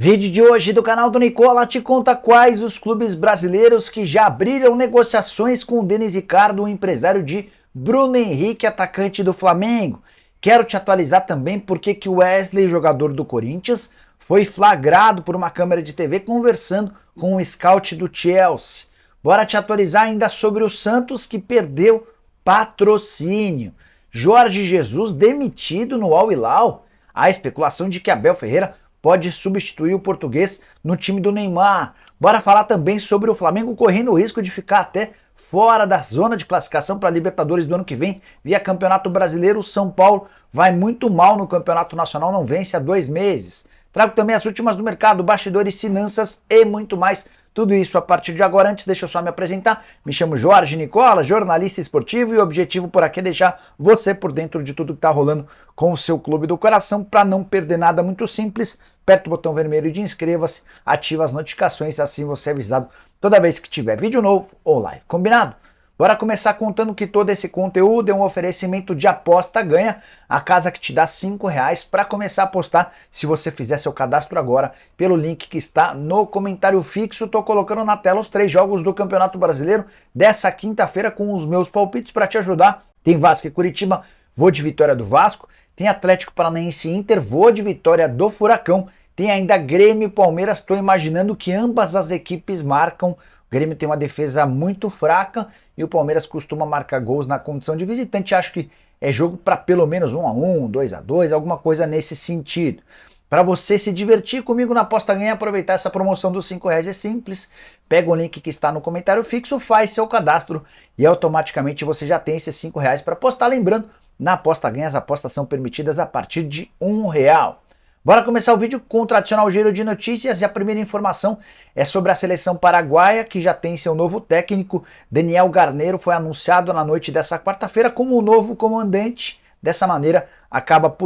Vídeo de hoje do canal do Nicola te conta quais os clubes brasileiros que já abriram negociações com o Denis Ricardo, o empresário de Bruno Henrique, atacante do Flamengo. Quero te atualizar também porque que o Wesley, jogador do Corinthians, foi flagrado por uma câmera de TV conversando com um scout do Chelsea. Bora te atualizar ainda sobre o Santos, que perdeu patrocínio. Jorge Jesus demitido no Al Hilal. Há especulação de que Abel Ferreira pode substituir o português no time do Neymar. Bora falar também sobre o Flamengo correndo o risco de ficar até fora da zona de classificação para a Libertadores do ano que vem, via Campeonato Brasileiro. São Paulo vai muito mal no Campeonato Nacional, não vence há 2 meses. Trago também as últimas do mercado, bastidores, finanças e muito mais. Tudo isso a partir de agora. Antes, deixa eu só me apresentar. Me chamo Jorge Nicola, jornalista esportivo, e o objetivo por aqui é deixar você por dentro de tudo que está rolando com o seu clube do coração. Para não perder nada, muito simples, aperta o botão vermelho de inscreva-se, ativa as notificações, assim você é avisado toda vez que tiver vídeo novo ou live. Combinado? Bora começar contando que todo esse conteúdo é um oferecimento de Aposta Ganha, a casa que te dá R$5 para começar a apostar se você fizer seu cadastro agora pelo link que está no comentário fixo. Estou colocando na tela os 3 jogos do Campeonato Brasileiro dessa quinta-feira com os meus palpites para te ajudar. Tem Vasco e Curitiba, vou de vitória do Vasco. Tem Atlético Paranaense e Inter, vou de vitória do Furacão. Tem ainda Grêmio e Palmeiras, estou imaginando que ambas as equipes marcam. O Grêmio tem uma defesa muito fraca e o Palmeiras costuma marcar gols na condição de visitante. Acho que é jogo para pelo menos 1-1, 2-2, alguma coisa nesse sentido. Para você se divertir comigo na Aposta Ganha, aproveitar essa promoção dos R$5 é simples. Pega o link que está no comentário fixo, faz seu cadastro e automaticamente você já tem esses R$5 para apostar. Lembrando, na Aposta Ganha as apostas são permitidas a partir de R$1. Bora começar o vídeo com o tradicional giro de notícias, e a primeira informação é sobre a seleção paraguaia, que já tem seu novo técnico. Daniel Garneiro foi anunciado na noite dessa quarta-feira como o novo comandante. Dessa maneira, acaba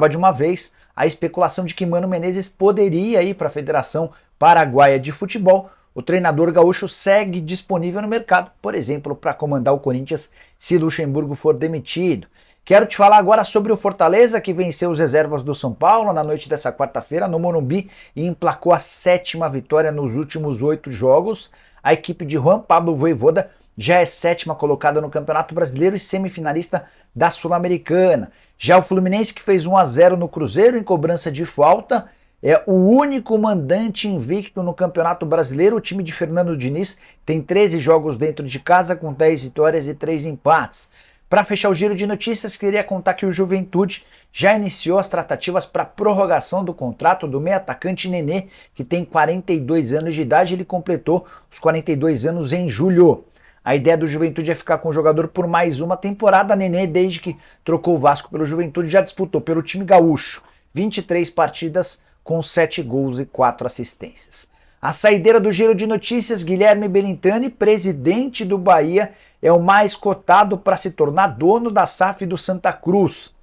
de uma vez a especulação de que Mano Menezes poderia ir para a Federação Paraguaia de Futebol. O treinador gaúcho segue disponível no mercado, por exemplo, para comandar o Corinthians se Luxemburgo for demitido. Quero te falar agora sobre o Fortaleza, que venceu os reservas do São Paulo na noite dessa quarta-feira no Morumbi e emplacou a 7ª vitória nos últimos 8 jogos. A equipe de Juan Pablo Vojvoda já é 7ª colocada no Campeonato Brasileiro e semifinalista da Sul-Americana. Já o Fluminense, que fez 1-0 no Cruzeiro em cobrança de falta, é o único mandante invicto no Campeonato Brasileiro. O time de Fernando Diniz tem 13 jogos dentro de casa com 10 vitórias e 3 empates. Para fechar o giro de notícias, queria contar que o Juventude já iniciou as tratativas para prorrogação do contrato do meio atacante Nenê, que tem 42 anos de idade. Ele completou os 42 anos em julho. A ideia do Juventude é ficar com o jogador por mais uma temporada. Nenê, desde que trocou o Vasco pelo Juventude, já disputou pelo time gaúcho 23 partidas com 7 gols e 4 assistências. A saideira do giro de notícias, Guilherme Belintani, presidente do Bahia, é o mais cotado para se tornar dono da SAF do Santa Cruz.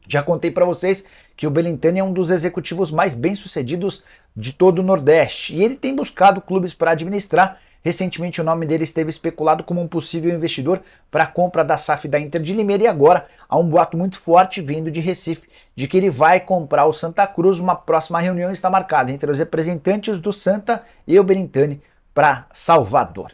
Já contei para vocês que o Belintani é um dos executivos mais bem-sucedidos de todo o Nordeste e ele tem buscado clubes para administrar. Recentemente o nome dele esteve especulado como um possível investidor para a compra da SAF da Inter de Limeira, e agora há um boato muito forte vindo de Recife de que ele vai comprar o Santa Cruz. Uma próxima reunião está marcada entre os representantes do Santa e o Belintani para Salvador.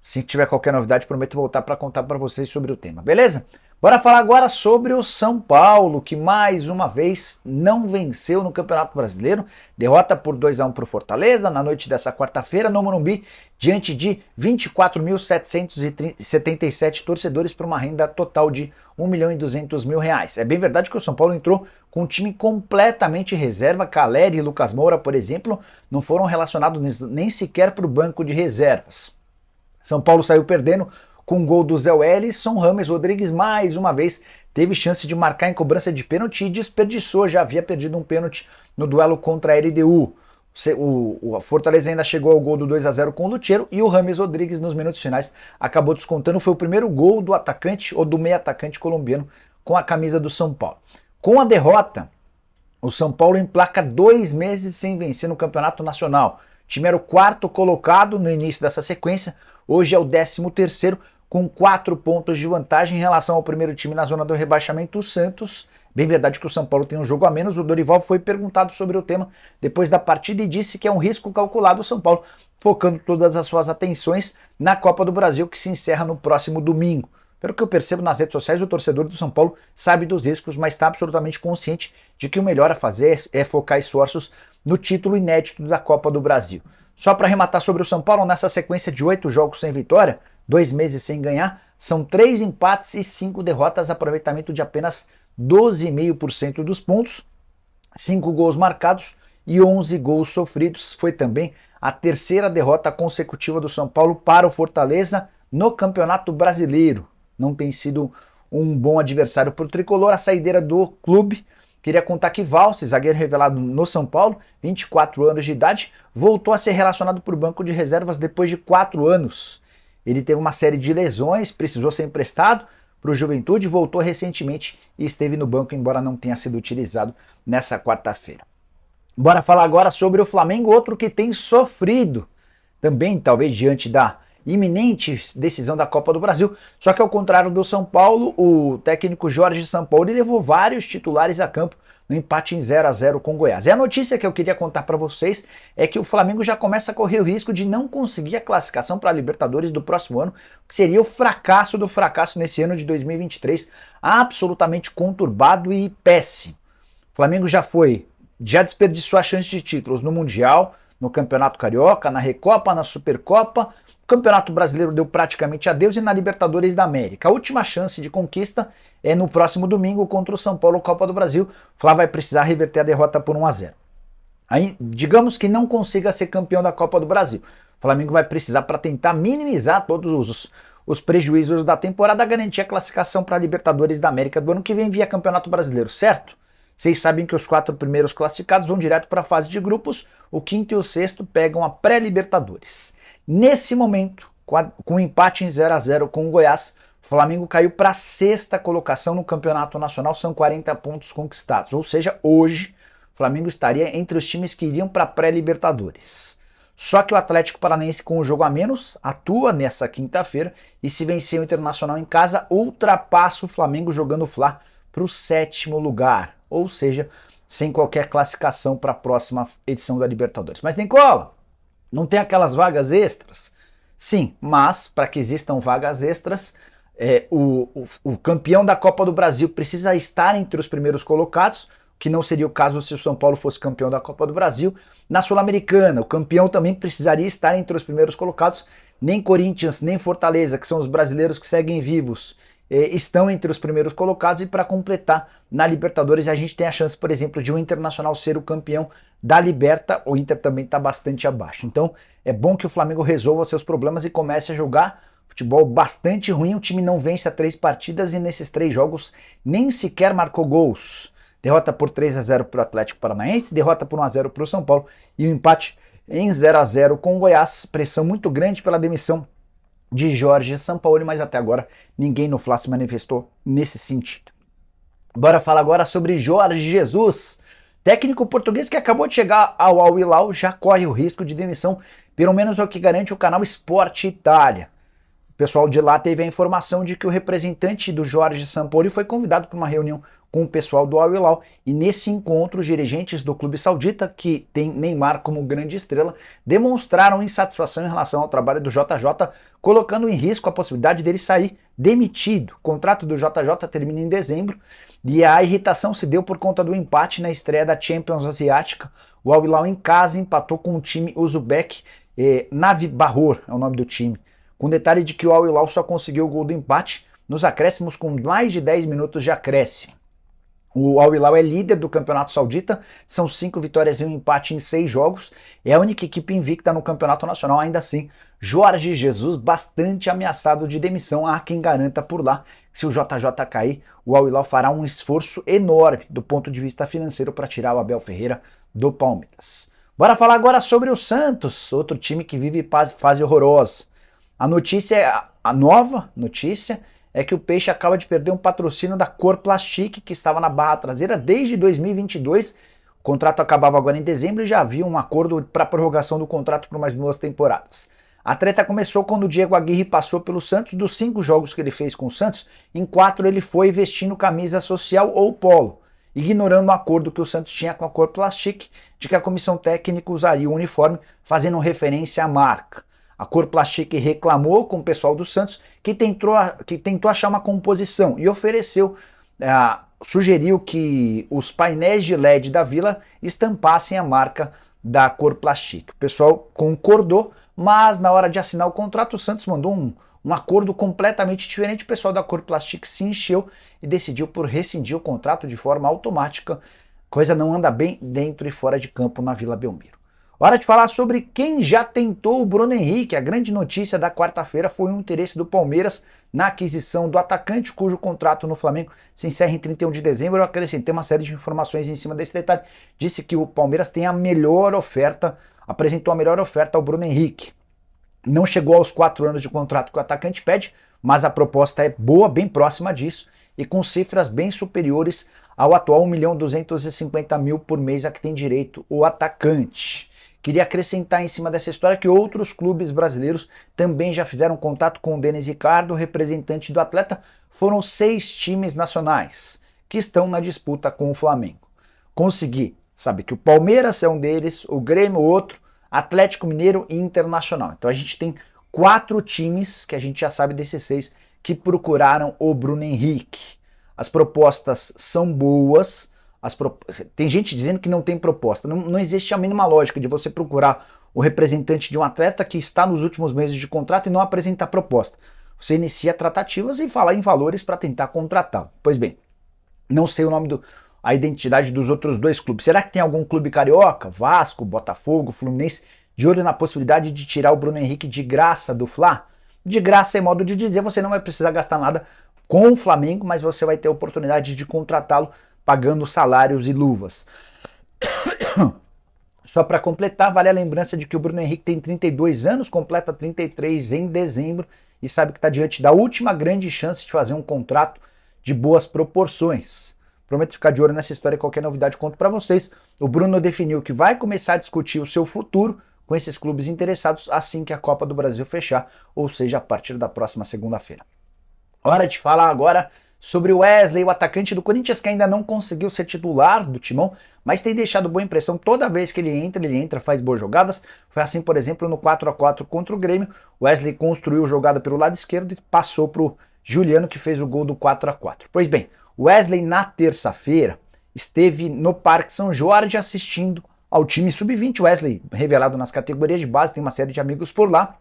Se tiver qualquer novidade, prometo voltar para contar para vocês sobre o tema, beleza? Bora falar agora sobre o São Paulo, que mais uma vez não venceu no Campeonato Brasileiro. Derrota por 2-1 para o Fortaleza na noite dessa quarta-feira no Morumbi, diante de 24.777 torcedores, para uma renda total de R$1.200.000. É bem verdade que o São Paulo entrou com um time completamente reserva. Caleri e Lucas Moura, por exemplo, não foram relacionados nem sequer para o banco de reservas. São Paulo saiu perdendo com um gol do Zé Wellison. Rames Rodrigues mais uma vez teve chance de marcar em cobrança de pênalti e desperdiçou. Já havia perdido um pênalti no duelo contra a LDU. O Fortaleza ainda chegou ao gol do 2-0 com o Lucheiro, e o Rames Rodrigues nos minutos finais acabou descontando. Foi o primeiro gol do atacante ou do meio atacante colombiano com a camisa do São Paulo. Com a derrota, o São Paulo emplaca 2 meses sem vencer no Campeonato Nacional. O time era o 4º colocado no início dessa sequência, hoje é o 13º, com 4 pontos de vantagem em relação ao primeiro time na zona do rebaixamento, o Santos. Bem verdade que o São Paulo tem um jogo a menos. O Dorival foi perguntado sobre o tema depois da partida e disse que é um risco calculado o São Paulo, focando todas as suas atenções na Copa do Brasil, que se encerra no próximo domingo. Pelo que eu percebo nas redes sociais, o torcedor do São Paulo sabe dos riscos, mas está absolutamente consciente de que o melhor a fazer é focar esforços no título inédito da Copa do Brasil. Só para arrematar sobre o São Paulo, nessa sequência de 8 jogos sem vitória, 2 meses sem ganhar, são 3 empates e 5 derrotas, aproveitamento de apenas 12,5% dos pontos, 5 gols marcados e 11 gols sofridos. Foi também a terceira derrota consecutiva do São Paulo para o Fortaleza no Campeonato Brasileiro. Não tem sido um bom adversário para o tricolor. A saideira do clube, queria contar que Valse, zagueiro revelado no São Paulo, 24 anos de idade, voltou a ser relacionado por banco de reservas depois de 4 anos. Ele teve uma série de lesões, precisou ser emprestado para o Juventude, voltou recentemente e esteve no banco, embora não tenha sido utilizado nessa quarta-feira. Bora falar agora sobre o Flamengo, outro que tem sofrido, também talvez diante da iminente decisão da Copa do Brasil, só que ao contrário do São Paulo, o técnico Jorge Sampaoli levou vários titulares a campo no empate em 0-0 com o Goiás. E a notícia que eu queria contar para vocês é que o Flamengo já começa a correr o risco de não conseguir a classificação para a Libertadores do próximo ano, que seria o fracasso do fracasso nesse ano de 2023, absolutamente conturbado e péssimo. O Flamengo já desperdiçou a chance de títulos no Mundial, no Campeonato Carioca, na Recopa, na Supercopa. O Campeonato Brasileiro deu praticamente adeus e na Libertadores da América. A última chance de conquista é no próximo domingo contra o São Paulo, Copa do Brasil. O Flá vai precisar reverter a derrota por 1-0. Aí, digamos que não consiga ser campeão da Copa do Brasil. O Flamengo vai precisar, para tentar minimizar todos os prejuízos da temporada, garantir a classificação para a Libertadores da América do ano que vem via Campeonato Brasileiro, certo? Vocês sabem que os 4 primeiros classificados vão direto para a fase de grupos, o quinto e o sexto pegam a pré-Libertadores. Nesse momento, com o empate em 0-0 com o Goiás, o Flamengo caiu para a 6ª colocação no Campeonato Nacional, são 40 pontos conquistados. Ou seja, hoje o Flamengo estaria entre os times que iriam para a pré-Libertadores. Só que o Atlético Paranaense, com um jogo a menos, atua nessa quinta-feira e, se vencer o Internacional em casa, ultrapassa o Flamengo jogando o Fla para o 7º lugar. Ou seja, sem qualquer classificação para a próxima edição da Libertadores. Mas nem cola, não tem aquelas vagas extras? Sim, mas para que existam vagas extras, o campeão da Copa do Brasil precisa estar entre os primeiros colocados, que não seria o caso se o São Paulo fosse campeão da Copa do Brasil. Na Sul-Americana, o campeão também precisaria estar entre os primeiros colocados. Nem Corinthians, nem Fortaleza, que são os brasileiros que seguem vivos, estão entre os primeiros colocados. E para completar, na Libertadores a gente tem a chance, por exemplo, de o Internacional ser o campeão da Liberta. O Inter também está bastante abaixo. Então é bom que o Flamengo resolva seus problemas e comece a jogar futebol bastante ruim. O time não vence há 3 partidas e nesses 3 jogos nem sequer marcou gols. Derrota por 3-0 para o Atlético Paranaense, derrota por 1-0 para o São Paulo e o empate em 0-0 com o Goiás. Pressão muito grande pela demissão de Jorge Sampaoli, mas até agora ninguém no Fla se manifestou nesse sentido. Bora falar agora sobre Jorge Jesus. Técnico português que acabou de chegar ao Al Hilal já corre o risco de demissão, pelo menos é o que garante o canal Sport Itália. O pessoal de lá teve a informação de que o representante do Jorge Sampaoli foi convidado para uma reunião com o pessoal do Al Hilal, e nesse encontro os dirigentes do clube saudita, que tem Neymar como grande estrela, demonstraram insatisfação em relação ao trabalho do JJ, colocando em risco a possibilidade dele sair demitido. O contrato do JJ termina em dezembro e a irritação se deu por conta do empate na estreia da Champions Asiática. O Al Hilal em casa empatou com o time uzbek, Navi Bahor é o nome do time, com detalhe de que o Al Hilal só conseguiu o gol do empate nos acréscimos com mais de 10 minutos de acréscimo. O Al Hilal é líder do Campeonato Saudita, são 5 vitórias e um empate em 6 jogos, é a única equipe invicta no Campeonato Nacional. Ainda assim, Jorge Jesus bastante ameaçado de demissão. Há quem garanta por lá que se o JJ cair, o Al Hilal fará um esforço enorme do ponto de vista financeiro para tirar o Abel Ferreira do Palmeiras. Bora falar agora sobre o Santos, outro time que vive fase horrorosa. A nova notícia é que o Peixe acaba de perder um patrocínio da Cor Plastic, que estava na barra traseira desde 2022. O contrato acabava agora em dezembro e já havia um acordo para a prorrogação do contrato por mais 2 temporadas. A treta começou quando o Diego Aguirre passou pelo Santos. Dos 5 jogos que ele fez com o Santos, em 4 ele foi vestindo camisa social ou polo. ignorando o acordo que o Santos tinha com a Cor Plastic de que a comissão técnica usaria o uniforme, fazendo referência à marca. A Cor Plastic reclamou com o pessoal do Santos, que tentou achar uma composição e ofereceu, sugeriu que os painéis de LED da Vila estampassem a marca da Cor Plastic. O pessoal concordou, mas na hora de assinar o contrato, o Santos mandou um acordo completamente diferente. O pessoal da Cor Plastic se encheu e decidiu por rescindir o contrato de forma automática. Coisa não anda bem dentro e fora de campo na Vila Belmiro. Hora de falar sobre quem já tentou o Bruno Henrique. A grande notícia da quarta-feira foi o interesse do Palmeiras na aquisição do atacante, cujo contrato no Flamengo se encerra em 31 de dezembro. Eu acrescentei uma série de informações em cima desse detalhe. Disse que o Palmeiras tem a melhor oferta, apresentou a melhor oferta ao Bruno Henrique. Não chegou aos 4 anos de contrato que o atacante pede, mas a proposta é boa, bem próxima disso, e com cifras bem superiores ao atual 1.250.000 por mês a que tem direito o atacante. Queria acrescentar em cima dessa história que outros clubes brasileiros também já fizeram contato com o Denis Ricardo, representante do atleta. Foram 6 times nacionais que estão na disputa com o Flamengo. Consegui, sabe que o Palmeiras é um deles, o Grêmio outro, Atlético Mineiro e Internacional. Então a gente tem 4 times, que a gente já sabe desses 6, que procuraram o Bruno Henrique. As propostas são boas. Tem gente dizendo que não tem proposta. Não existe a mínima lógica de você procurar o representante de um atleta que está nos últimos meses de contrato e não apresentar proposta. Você inicia tratativas e fala em valores para tentar contratá-lo. Pois bem, não sei o nome a identidade dos outros 2 clubes. Será que tem algum clube carioca? Vasco, Botafogo, Fluminense, de olho na possibilidade de tirar o Bruno Henrique de graça do Fla? De graça é modo de dizer, você não vai precisar gastar nada com o Flamengo, mas você vai ter a oportunidade de contratá-lo pagando salários e luvas. Só para completar, vale a lembrança de que o Bruno Henrique tem 32 anos, completa 33 em dezembro e sabe que está diante da última grande chance de fazer um contrato de boas proporções. Prometo ficar de olho nessa história e qualquer novidade conto para vocês. O Bruno definiu que vai começar a discutir o seu futuro com esses clubes interessados assim que a Copa do Brasil fechar, ou seja, a partir da próxima segunda-feira. Hora de falar agora sobre o Wesley, o atacante do Corinthians, que ainda não conseguiu ser titular do Timão, mas tem deixado boa impressão toda vez que ele entra, faz boas jogadas. Foi assim, por exemplo, no 4-4 contra o Grêmio. Wesley construiu jogada pelo lado esquerdo e passou para o Juliano, que fez o gol do 4-4. Pois bem, Wesley, na terça-feira, esteve no Parque São Jorge assistindo ao time sub-20. Wesley, revelado nas categorias de base, tem uma série de amigos por lá,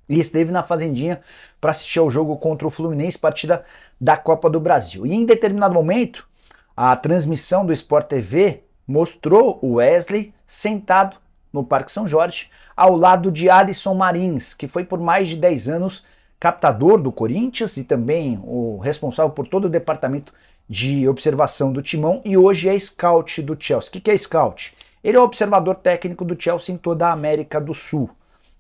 e esteve na Fazendinha para assistir ao jogo contra o Fluminense, partida da Copa do Brasil. E em determinado momento, a transmissão do Sport TV mostrou o Wesley sentado no Parque São Jorge, ao lado de Alisson Marins, que foi por mais de 10 anos captador do Corinthians e também o responsável por todo o departamento de observação do Timão, e hoje é scout do Chelsea. O que é scout? Ele é o observador técnico do Chelsea em toda a América do Sul.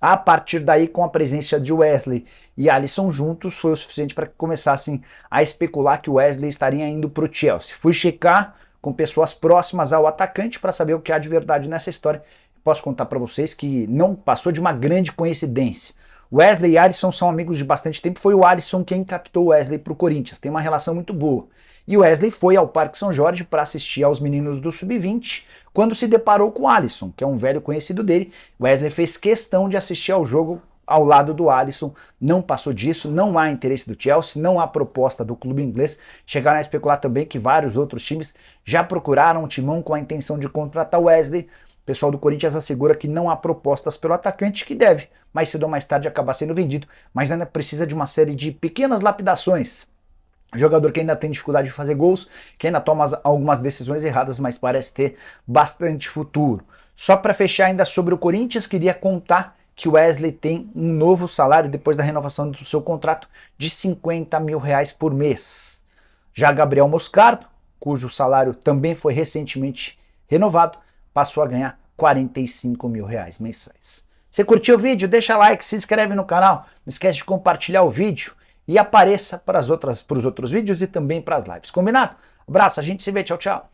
A partir daí, com a presença de Wesley e Alisson juntos, foi o suficiente para que começassem a especular que o Wesley estaria indo para o Chelsea. Fui checar com pessoas próximas ao atacante para saber o que há de verdade nessa história. Posso contar para vocês que não passou de uma grande coincidência. Wesley e Alisson são amigos de bastante tempo. Foi o Alisson quem captou o Wesley para o Corinthians. Tem uma relação muito boa. E o Wesley foi ao Parque São Jorge para assistir aos meninos do Sub-20, quando se deparou com o Alisson, que é um velho conhecido dele. Wesley fez questão de assistir ao jogo ao lado do Alisson, não passou disso, não há interesse do Chelsea, não há proposta do clube inglês. Chegaram a especular também que vários outros times já procuraram o Timão com a intenção de contratar o Wesley. O pessoal do Corinthians assegura que não há propostas pelo atacante, que deve, mais cedo ou mais tarde, acabar sendo vendido, mas ainda precisa de uma série de pequenas lapidações. Jogador que ainda tem dificuldade de fazer gols, que ainda toma algumas decisões erradas, mas parece ter bastante futuro. Só para fechar ainda sobre o Corinthians, queria contar que o Wesley tem um novo salário depois da renovação do seu contrato de R$50 mil por mês. Já Gabriel Moscardo, cujo salário também foi recentemente renovado, passou a ganhar R$45 mil mensais. Você curtiu o vídeo? Deixa like, se inscreve no canal, não esquece de compartilhar o vídeo e apareça para os outros vídeos e também para as lives. Combinado? Abraço, a gente se vê, tchau, tchau.